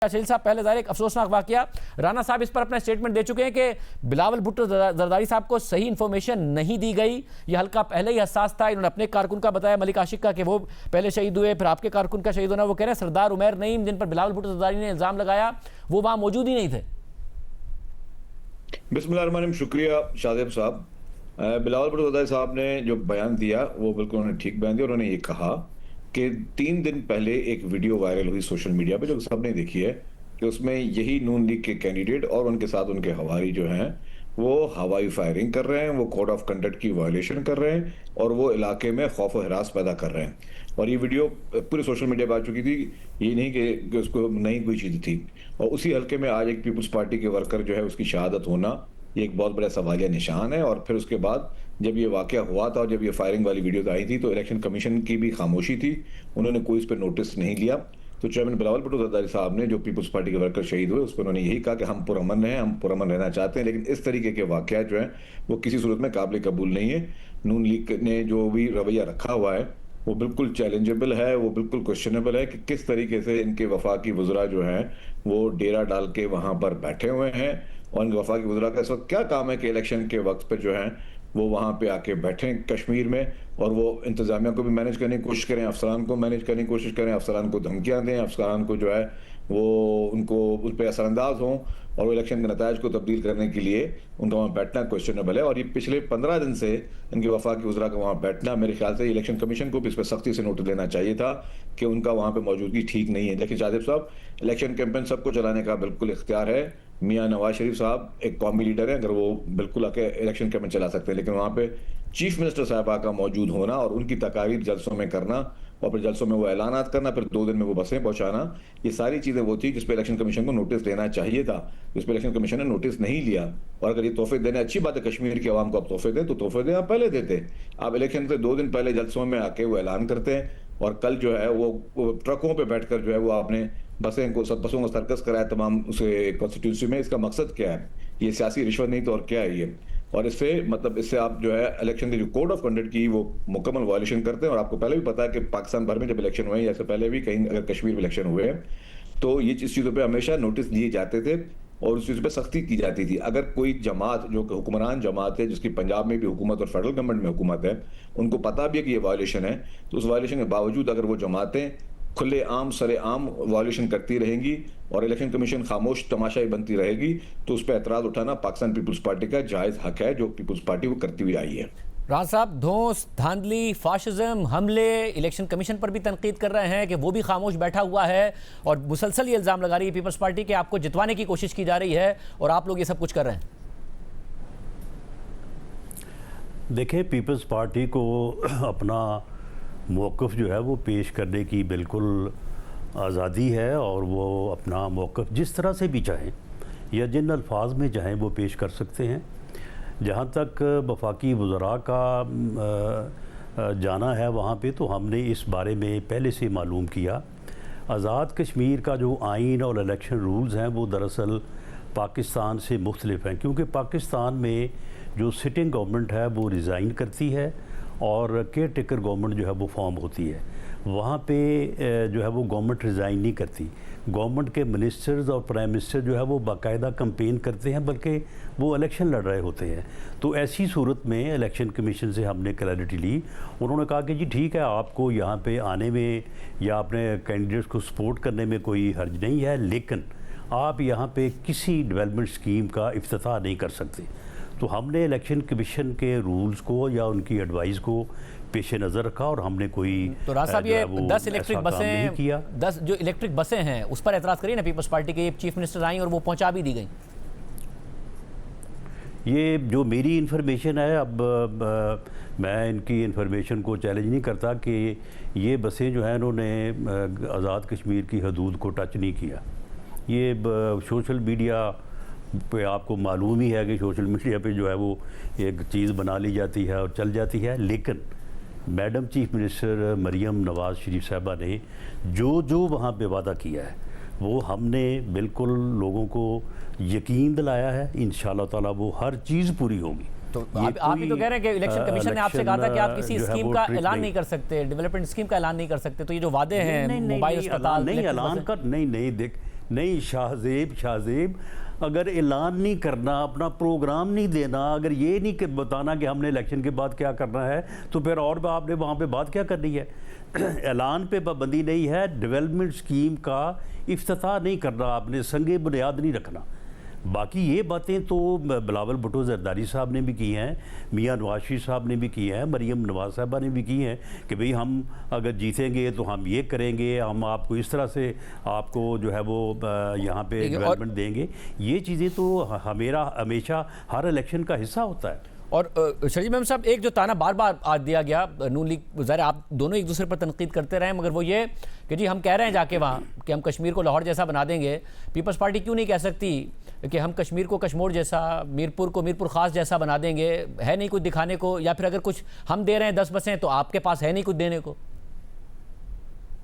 शहीद साहब, पहले ज़ाहिर एक अफसोसनाक वाकया, राना साहब इस पर अपना स्टेटमेंट दे चुके हैं कि बिलावल भुट्टो जरदारी साहब को सही इन्फॉर्मेशन नहीं दी गई। ये हल्का पहले ही हसास था। इन्होंने अपने कारकुन का बताया, मलिक आशिक का, कि वो पहले शहीद हुए, फिर आपके कारकुन का शहीद होना। वो कह रहे हैं सरदार उमैर नईम, जिन पर बिलावल भुट्टो जरदारी ने इल्ज़ाम लगाया, वो वहाँ मौजूद ही नहीं थे। बिस्मिल्लाहिर्रहमानिर्रहीम। शुक्रिया शादेब साहब। बिलावल भुट्टो जरदारी साहब ने जो बयान दिया वो बिल्कुल उन्होंने ठीक बयान दिया। उन्होंने ये कहा कि 3 दिन पहले एक वीडियो वायरल हुई सोशल मीडिया पे, जो सबने देखी है, कि उसमें यही नून लीग के कैंडिडेट और उनके साथ उनके हवारी जो हैं वो हवाई फायरिंग कर रहे हैं, वो कोड ऑफ कंडक्ट की वायलेशन कर रहे हैं और वो इलाके में खौफ और हिरास पैदा कर रहे हैं। और ये वीडियो पूरे सोशल मीडिया पर आ चुकी थी, ये नहीं कि उसको नई कोई चीज़ थी। और उसी हल्के में आज एक पीपल्स पार्टी के वर्कर जो है उसकी शहादत होना ये एक बहुत बड़ा सवालिया निशान है। और फिर उसके बाद जब ये वाकया हुआ था और जब ये फायरिंग वाली वीडियोस आई थी तो इलेक्शन कमीशन की भी खामोशी थी, उन्होंने कोई इस पर नोटिस नहीं लिया। तो चेयरमैन बिलावल भुट्टो जरदारी साहब ने, जो पीपल्स पार्टी के वर्कर शहीद हुए, उस पर उन्होंने यही कहा कि हम पुरअमन हैं, हम पुरअमन रहना चाहते हैं, लेकिन इस तरीके के वाकया जो है वो किसी सूरत में काबिल कबूल नहीं है। नून लीग ने जो भी रवैया रखा हुआ है वो बिल्कुल चैलेंजेबल है, वो बिल्कुल क्वेश्चनेबल है कि किस तरीके से इनके वफाकी वज़रा जो हैं वो डेरा डाल के वहाँ पर बैठे हुए हैं। और इनके वफाकी वज़रा का इस वक्त क्या काम है कि इलेक्शन के वक्त पर जो है वो वहाँ पे आके बैठें कश्मीर में और वो इंतज़ामिया को भी मैनेज करने की कोशिश करें, अफसरान को मैनेज करने की कोशिश करें, अफसरान को धमकियाँ दें, अफसरान को जो है वो उनको उस पर असरअंदाज हों और वो इलेक्शन के नतायज को तब्दील करने के लिए उनका वहाँ बैठना क्वेश्चनेबल है। और ये पिछले 15 दिन से इनके वफाकी वज़रा का वहाँ बैठना, मेरे ख्याल से इलेक्शन कमीशन को भी इस पर सख्ती से नोटिस देना चाहिए था कि उनका वहाँ पर मौजूदगी ठीक नहीं है। लेकिन शादिब साहब, इलेक्शन कैंपेन सबको चलाने का बिल्कुल इख्तियार है। मियाँ नवाज शरीफ साहब एक कौमी लीडर हैं, अगर वो बिल्कुल आके इलेक्शन कैंपेन चला सकते हैं, लेकिन वहाँ पे चीफ मिनिस्टर साहबा का मौजूद होना और उनकी तकारीर जलसों में करना और फिर जलसों में वो ऐलानात करना, फिर 2 दिन में वो बसें पहुंचाना, ये सारी चीज़ें वो थी जिस पे इलेक्शन कमीशन को नोटिस देना चाहिए था, जिस पे इलेक्शन कमीशन ने नोटिस नहीं लिया। और अगर ये तोहफे देने, अच्छी बात है कश्मीर की आवाम को आप तोहफे दें तो तोहफे दें, आप पहले देते। आप इलेक्शन से 2 दिन पहले जलसों में आके वो ऐलान करते हैं और कल जो है वो ट्रकों पर बैठ कर जो है वो आपने बसों को सर्कस कराया तमाम उसे कॉन्स्टिट्यूंसी में। इसका मकसद क्या है? ये सियासी रिश्वत नहीं तो और क्या है ये? और इससे मतलब इससे आप जो है इलेक्शन के जो कोड ऑफ कंडक्ट की वो मुकम्मल वायलेशन करते हैं। और आपको पहले भी पता है कि पाकिस्तान भर में जब इलेक्शन हुए या इससे पहले भी कहीं अगर कश्मीर में इलेक्शन हुए तो ये चीज़ों पर हमेशा नोटिस दिए जाते थे और उस चीज़ पर सख्ती की जाती थी। अगर कोई जमात जो हुक्मरान जमात है, जिसकी पंजाब में भी हुकूमत और फेडरल गवर्नमेंट में हुकूमत है, उनको पता भी है कि ये वायलेशन है, तो उस वायलेशन के बावजूद अगर वो जमातें खुले आम सरे आम वायलेशन करती रहेंगी और इलेक्शन कमीशन खामोश तमाशाई बनती रहेगी, तो उस पर एतराज़ उठाना पाकिस्तान पीपल्स पार्टी का जायज़ हक है, जो पीपल्स पार्टी वो करती हुई आई है। राना साहब, धौंस, धांधली, फाशिज्म, हमले, इलेक्शन कमीशन पर भी तनकीद कर रहे हैं कि वो भी खामोश बैठा हुआ है और मुसलसल ये इल्ज़ाम लगा रही है पीपल्स पार्टी कि आपको जितवाने की कोशिश की जा रही है और आप लोग ये सब कुछ कर रहे हैं। देखें, पीपल्स पार्टी को अपना मौक़िफ़ जो है वो पेश करने की बिल्कुल आज़ादी है और वो अपना मौक़िफ़ जिस तरह से भी चाहें या जिन अल्फाज में चाहें वो पेश कर सकते हैं। जहाँ तक वफाकी वज़रा का जाना है वहाँ पे, तो हमने इस बारे में पहले से मालूम किया। आज़ाद कश्मीर का जो आइन और इलेक्शन रूल्स हैं वो दरअसल पाकिस्तान से मुख्तलिफ हैं, क्योंकि पाकिस्तान में जो सिटिंग गवर्नमेंट है वो रिज़ाइन करती है और केयर टेकर गवर्नमेंट जो है वो फॉर्म होती है। वहाँ पे जो है वो गवर्नमेंट रिज़ाइन नहीं करती। गवर्नमेंट के मिनिस्टर्स और प्राइम मिनिस्टर जो है वो बाकायदा कैंपेन करते हैं, बल्कि वो इलेक्शन लड़ रहे होते हैं। तो ऐसी सूरत में इलेक्शन कमीशन से हमने क्लैरिटी ली। उन्होंने कहा कि जी ठीक है, आपको यहाँ पे आने में या अपने कैंडिडेट्स को सपोर्ट करने में कोई हर्ज नहीं है, लेकिन आप यहाँ पे किसी डेवलपमेंट स्कीम का इफ्तिताह नहीं कर सकते। तो हमने इलेक्शन कमीशन के रूल्स को या उनकी एडवाइस को पेश नज़र रखा और हमने कोई तो राज साहब, ये 10 इलेक्ट्रिक बसें किया। 10 जो इलेक्ट्रिक बसें हैं उस पर एतराज़ करिए ना पीपल्स पार्टी के, चीफ मिनिस्टर आई और वो पहुंचा भी दी गई। ये जो मेरी इन्फॉर्मेशन है, अब मैं इनकी इन्फॉर्मेशन को चैलेंज नहीं करता कि ये बसें जो हैं इन्होंने आज़ाद कश्मीर की हदूद को टच नहीं किया। ये सोशल मीडिया पे आपको मालूम ही है कि सोशल मीडिया पे जो है वो एक चीज़ बना ली जाती है और चल जाती है। लेकिन madam chief minister Maryam Nawaz Sharif साहबा ने जो वहाँ पे वादा किया है वो हमने बिल्कुल लोगों को यकीन दिलाया है। इंशाअल्लाह ताला वो हर चीज़ पूरी होगी। तो आप ही तो कह रहे हैं कि इलेक्शन कमीशन ने आपसे कहा था कि आप किसी स्कीम का ऐलान नहीं कर सकते, डेवलपमेंट स्कीम का ऐलान नहीं कर सकते। तो ये जो वादे हैं, मोबाइल अस्पताल नहीं ऐलान कर नहीं देख नहीं शाहजेब अगर ऐलान नहीं करना, अपना प्रोग्राम नहीं देना, अगर ये नहीं बताना कि हमने इलेक्शन के बाद क्या करना है, तो फिर और आपने वहाँ पे बात क्या करनी है? ऐलान पे पाबंदी नहीं है, डेवलपमेंट स्कीम का इफ्तिताह नहीं करना, आपने संगे बुनियाद नहीं रखना। बाकी ये बातें तो बिलावल भुट्टो जरदारी साहब ने भी की हैं, मियां नवाज शरीफ साहब ने भी की हैं, मरीम नवाज साहबा ने भी की हैं कि भाई हम अगर जीतेंगे तो हम ये करेंगे, हम आपको इस तरह से आपको जो है वो यहाँ पे डेवलपमेंट देंगे। ये चीज़ें तो हमेरा हमेशा हर इलेक्शन का हिस्सा होता है। और शरीफ मेम साहब, एक जो ताना बार बार आज दिया गया, नून लीग ज़ाहिर आप दोनों एक दूसरे पर तनकीद करते रहे, मगर वो ये कि जी हम कह रहे हैं जाके वहाँ कि हम कश्मीर को लाहौर जैसा बना देंगे, पीपल्स पार्टी क्यों नहीं कह सकती कि हम कश्मीर को कश्मीर जैसा, मीरपुर को मीरपुर ख़ास जैसा बना देंगे? है नहीं कुछ दिखाने को, या फिर अगर कुछ हम दे रहे हैं 10 बसें तो आपके पास है नहीं कुछ देने को?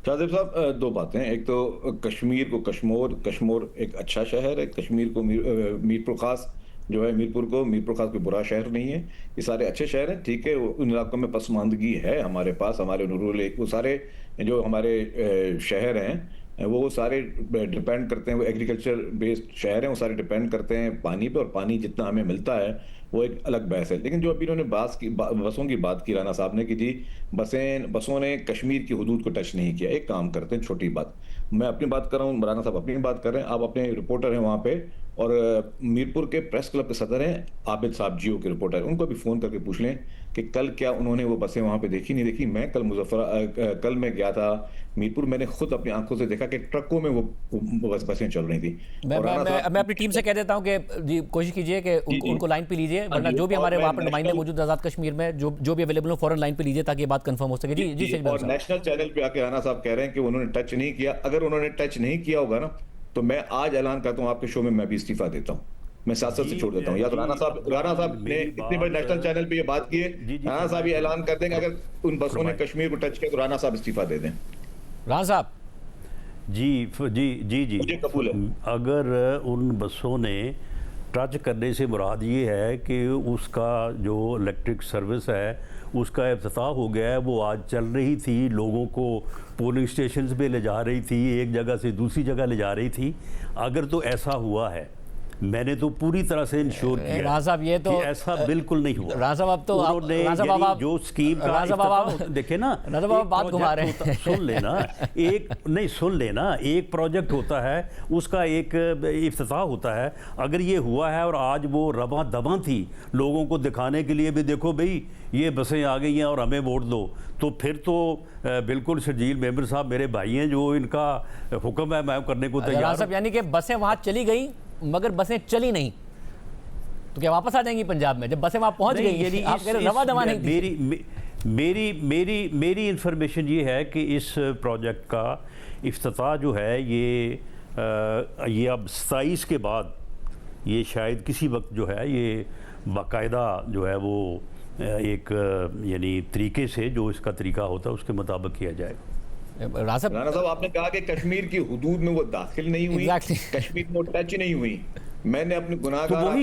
शाहजेब साहब, दो बातें। एक तो कश्मीर को कश्मीर एक अच्छा शहर है, कश्मीर को मीरपुर खास जो है, मीरपुर खास कोई बुरा शहर नहीं है, ये सारे अच्छे शहर हैं। ठीक है, उन इलाकों में पसमानदगी है हमारे पास, हमारे रूरल, वो सारे जो हमारे शहर हैं वो सारे डिपेंड करते हैं, वो एग्रीकल्चर बेस्ड शहर हैं, वो सारे डिपेंड करते हैं पानी पे, और पानी जितना हमें मिलता है वो एक अलग बहस है। लेकिन जो अभी इन्होंने बसों की बात की राना साहब ने कि जी बसों ने कश्मीर की हुदूद को टच नहीं किया, एक काम करते हैं, छोटी बात, मैं अपनी बात कर रहा हूँ, राना साहब अपनी बात कर रहे हैं, आप अपने रिपोर्टर हैं वहाँ पे, और मीरपुर के प्रेस क्लब के सदर हैं आबिद साहब, जियो के रिपोर्टर, उनको भी फ़ोन करके पूछ लें कि कल क्या उन्होंने वो बसें वहाँ पे देखी नहीं देखी। मैं कल मैं गया था मीरपुर, मैंने खुद अपनी आंखों से देखा कि ट्रकों में वो बसें चल रही थी। मैं अपनी टीम से कह देता हूँ कि जी कोशिश कीजिए कि उनको लाइन पे लीजिए, वरना जो भी हमारे वहाँ पर नुमाइंदे मौजूद आज़ाद कश्मीर में जो भी अवेलेबल हो फौरन लाइन पे लीजिए ताकि ये बात कंफर्म हो सके। जी और नेशनल चैनल पे आके राना साहब कह रहे हैं कि उन्होंने टच नहीं किया। अगर उन्होंने टच नहीं किया होगा ना, तो मैं आज ऐलान करता हूँ आपके शो में मैं भी इस्तीफा देता हूँ, मैं सियासत से छोड़ देता हूँ। या तो राना साहब ने इतनी बड़ी नेशनल चैनल पे ये बात की है, राना साहब ये ऐलान कर देंगे अगर उन बसों ने कश्मीर को टच किया तो राना साहब इस्तीफा दे दें। राना साहब जी मुझे कबूल है। अगर उन बसों ने टच करने से मुराद ये है कि उसका जो इलेक्ट्रिक सर्विस है उसका इफ्तिताह हो गया है, वो आज चल रही थी, लोगों को पोलिंग स्टेशन पे ले जा रही थी, एक जगह से दूसरी जगह ले जा रही थी, अगर तो ऐसा हुआ है, मैंने तो पूरी तरह से इंश्योर किया राजा साहब ये तो ऐसा बिल्कुल नहीं हुआ। राजा साहब अब तो आप जो स्कीम का देखे ना, राजा बाबा बात घुमा रहे हैं। सुन लेना, एक प्रोजेक्ट होता है, उसका एक इफ्तिताह होता है। अगर ये हुआ है और आज वो रवा दबा थी लोगों को दिखाने के लिए भी, देखो भाई ये बसें आ गई हैं और हमें वोट दो, तो फिर तो बिल्कुल शर्जील मेंबर साहब मेरे भाई हैं, जो इनका हुक्म है मैं करने को तैयार हूं। यानी कि बसें वहाँ चली गई मगर बसें चली नहीं, तो क्या वापस आ जाएंगी पंजाब में? जब बसें वहाँ पहुँच गई, आप कह रहे रवा दवा नहीं थी। मेरी इंफॉर्मेशन ये है कि इस प्रोजेक्ट का इफ्तिताह जो है ये अब 27 के बाद, ये शायद किसी वक्त जो है ये बाकायदा जो है वो एक यानी तरीके से, जो इसका तरीका होता है उसके मुताबिक किया जाएगा। राना साहब आपने कहा कि कश्मीर की हुदूद में वो दाखिल नहीं हुई, कश्मीर में वो टच नहीं हुई। मैंने अपने गुनाहगार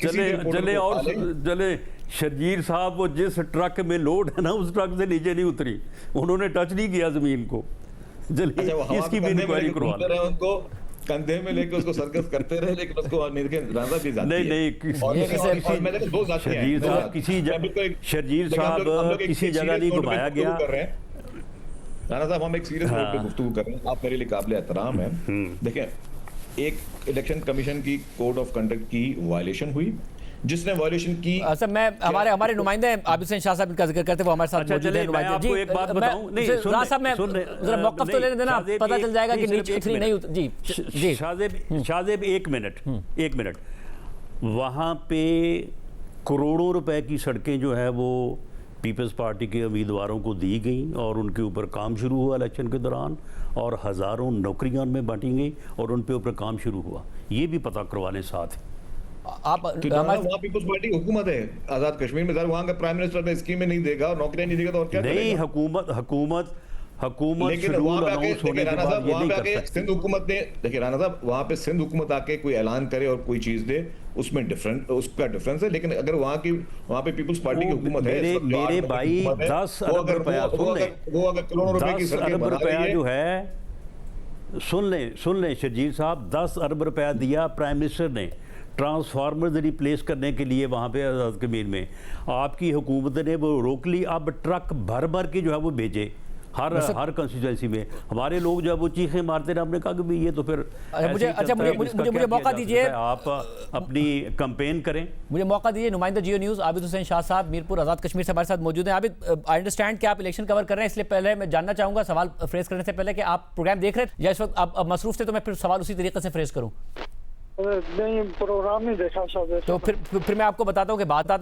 चले शर्जील साहब, वो जिस ट्रक में लोड है ना उस ट्रक से नीचे नहीं उतरी, उन्होंने टच नहीं किया जमीन को। चलिए इसकी भी इंक्वायरी करवा लें, उनको कंधे में लेके उसको सर्कस करते रहे, लेकिन उसको शर्जील साहब किसी जगह नहीं घुमाया गया। राना साहब हम एक सीरियस नोट पे गुफ्तगू कर रहे हैं, आप मेरे लिए काबिल एहतराम है। देखें, एक इलेक्शन कमीशन की कोड ऑफ कंडक्ट की वायलेशन हुई, जिसने वायलेशन की। सर मैं हमारे नुमाइंदे आबिद हुसैन शाह साहब का जिक्र करते वो हमारे साथ मौजूद हैं। मैं आपको एक बात बताऊं, नहीं राज साहब मैं जरा मौक़िफ़ तो लेने देना, पता चल जाएगा कि नीचे उतरी नहीं। जी शाहजेब एक मिनट, वहाँ पे करोड़ों रुपए की सड़कें जो है वो पीपल्स पार्टी के उम्मीदवारों को दी गई और उनके ऊपर काम शुरू हुआ इलेक्शन के दौरान, और हज़ारों नौकरियां उनमें बांटी गई और उन पे ऊपर काम शुरू हुआ, ये भी पता करवाने साथ आप वहाँ पीपल्स पार्टी हुकूमत है आजाद कश्मीर में, वहाँ का प्राइम मिनिस्टर ने स्कीमें नहीं देगा और नौकरियां नहीं देगा तो और क्या नहीं, हुकूमत शेड्यूल अनाउंस होने के बाद ये नहीं कर सकती। सिंध हुकूमत ने, देखिए राना साहब, वहाँ पे सिंध हुकूमत आके कोई ऐलान करे और कोई चीज दे, उसमें उसका डिफरेंस है। लेकिन अगर वहाँ पे पीपल्स पार्टी की हुकूमत है, मेरे भाई 10 अरब रुपया, वो अगर करोड़ों रुपए की सड़कें बना रही है, जो है सुन लें शर्जील साहब, 10 अरब रुपया दिया प्राइम मिनिस्टर ने ट्रांसफार्मर्स रिप्लेस करने के लिए वहाँ पे आज़ाद कश्मीर में। आपकी हुकूमत ने वो रोक ली। अब ट्रक भर भर के जो है वो भेजे हर कंस्टिट्यूंसी में। हमारे लोग जो है वो चीखें मारते रहे। हमने कहा कि भाई ये तो फिर मुझे मौका दीजिए, आप अपनी कंपेन करें। मुझे मौका दीजिए। नुमाइंदा जियो न्यूज़ आबिद हुसैन शाह साहब मीरपुर आज़ाद कश्मीर से हमारे साथ मौजूद हैं। आबिद, आई अंडरस्टैंड कि आप इलेक्शन कवर कर रहे हैं, इसलिए पहले मैं जानना चाहूँगा सवाल फ्रेज करने से पहले कि आप प्रोग्राम देख रहे थे या इस वक्त आप मसरूफ थे, तो मैं फिर सवाल उसी तरीके से फ्रेज करूँ? नहीं, प्रोग्राम नहीं देखा शायद। तो फिर मैं आपको बताता हूँ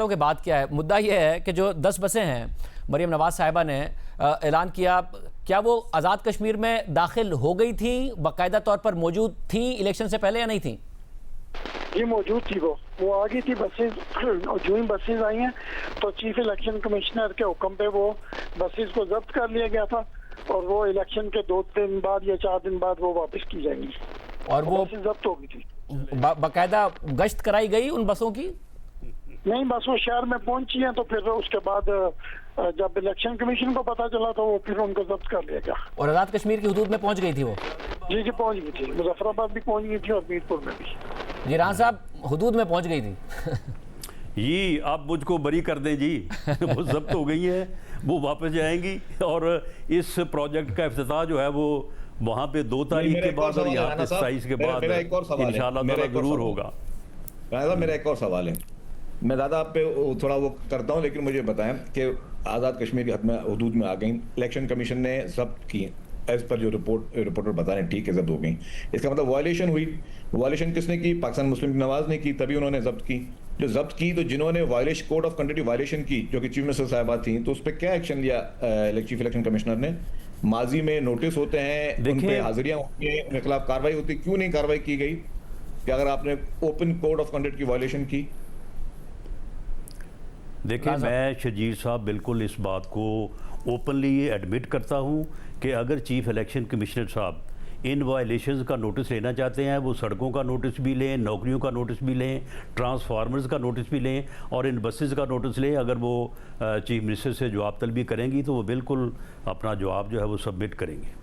कि बात क्या है। मुद्दा ये है कि जो 10 बसें हैं मरीम नवाज साहिबा ने ऐलान किया, क्या वो आज़ाद कश्मीर में दाखिल हो गई थी, बाकायदा तौर पर मौजूद थी इलेक्शन से पहले या नहीं थी? जी मौजूद थी। वो आ गई थी बसेज, और जो ही बसेज आई हैं तो चीफ इलेक्शन कमिश्नर के हुक्म पे वो बसेज को जब्त कर लिया गया था, और वो इलेक्शन के 2 दिन बाद या 4 दिन बाद वो वापस की जाएंगी, और वो बसेज जब्त हो गई थी। बाकायदा गश्त कराई गई उन बसों की? नहीं, बस वो शहर में पहुंची हैं, तो फिर उसके बाद जब इलेक्शन कमीशन को पता चला तो वो फिर उनको जब्त कर लिया गया। और आज़ाद कश्मीर की हुदूद में पहुंच गई थी वो? जी पहुंच गई थी। मुजफ्फराबाद भी पहुंच गई थी और मीरपुर में भी। जी राना साहब, हुदूद में पहुंच गई थी। जी आप मुझको बरी कर दें जी। वो जब्त हो गई है, वो वापस जाएंगी, और इस प्रोजेक्ट का इफ्तिताह जो है वो वहाँ पे 2 तारीख के बाद और यहाँ पे 27 के बाद इंशाअल्लाह जरूर होगा। मेरा एक और सवाल है, मैं ज़्यादा आप पे थोड़ा वो करता हूँ, लेकिन मुझे बताएं कि आज़ाद कश्मीर की हद में हदूद में आ गई, इलेक्शन कमीशन ने जब्त की, एज पर जो रिपोर्टर बता रहे हैं, ठीक है जब्त हो गई, इसका मतलब वायलेशन हुई। वायलेशन किसने की? पाकिस्तान मुस्लिम लीग नवाज ने की, तभी उन्होंने जब्त की। जो जब्त की, तो जिन्होंने वायलेशन कोड ऑफ कंडक्ट की वायलेशन की, जो कि चीफ मिनिस्टर साहिबा थी, तो उस पर क्या एक्शन लिया चीफ इलेक्शन कमिश्नर ने? माजी में नोटिस होते हैं, उन पे हाजिरियां होती हैं, उनके खिलाफ कार्रवाई होती है, क्यों नहीं कार्रवाई की गई कि अगर आपने ओपन कोड ऑफ कंडक्ट की वायलेशन की? देखिए, मैं शजीर साहब बिल्कुल इस बात को ओपनली एडमिट करता हूं कि अगर चीफ इलेक्शन कमिश्नर साहब इन वायलेशंस का नोटिस लेना चाहते हैं, वो सड़कों का नोटिस भी लें, नौकरियों का नोटिस भी लें, ट्रांसफार्मर्स का नोटिस भी लें, और इन बसेस का नोटिस लें। अगर वो चीफ मिनिस्टर से जवाब तलबी करेंगी तो वो बिल्कुल अपना जवाब जो है वो सबमिट करेंगे।